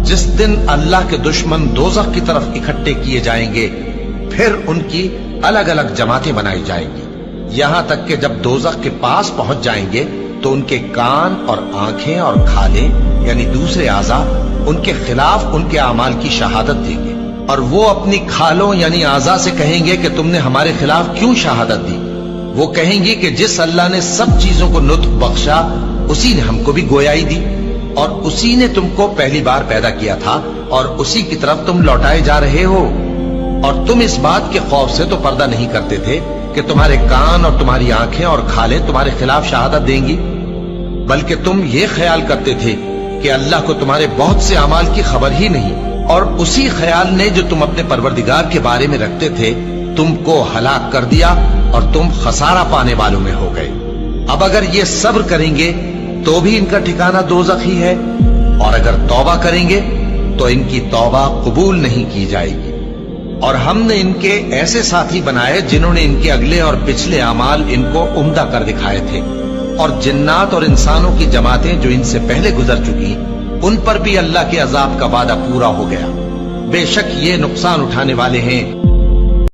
जिस दिन अल्लाह के दुश्मन दोज़ख की तरफ इकट्ठे किए जाएंगे फिर उनकी अलग अलग जमातें बनाई जाएंगी, यहां तक कि जब दोज़ख के पास पहुंच जाएंगे तो उनके कान और आंखें और खालें यानी दूसरे आज़ा उनके खिलाफ उनके अमाल की शहादत देंगे, और वो अपनी खालों यानी आज़ा से कहेंगे कि तुमने हमारे खिलाफ क्यों शहादत दी। वो कहेंगी कि जिस अल्लाह ने सब चीजों को लुत्फ बख्शा उसी ने हमको भी गोयाई दी, और उसी ने तुमको पहली बार पैदा किया था और उसी की तरफ तुम लौटाए जा रहे हो। और तुम इस बात के खौफ से तो पर्दा नहीं करते थे कि तुम्हारे कान और तुम्हारी आंखें और खालें तुम्हारे खिलाफ शहादत देंगी, बल्कि तुम ये ख्याल करते थे कि अल्लाह को तुम्हारे बहुत से अमाल की खबर ही नहीं, और उसी ख्याल ने जो तुम अपने परवरदिगार के बारे में रखते थे तुमको हलाक कर दिया और तुम खसारा पाने वालों में हो गए। अब अगर ये सब्र करेंगे तो भी इनका ठिकाना दोज़ख ही है, और अगर तौबा करेंगे तो इनकी तौबा कबूल नहीं की जाएगी। और हमने इनके ऐसे साथी बनाए जिन्होंने इनके अगले और पिछले अमाल इनको उम्दा कर दिखाए थे, और जिन्नात और इंसानों की जमातें जो इनसे पहले गुजर चुकी उन पर भी अल्लाह के अजाब का वादा पूरा हो गया। बेशक ये नुकसान उठाने वाले हैं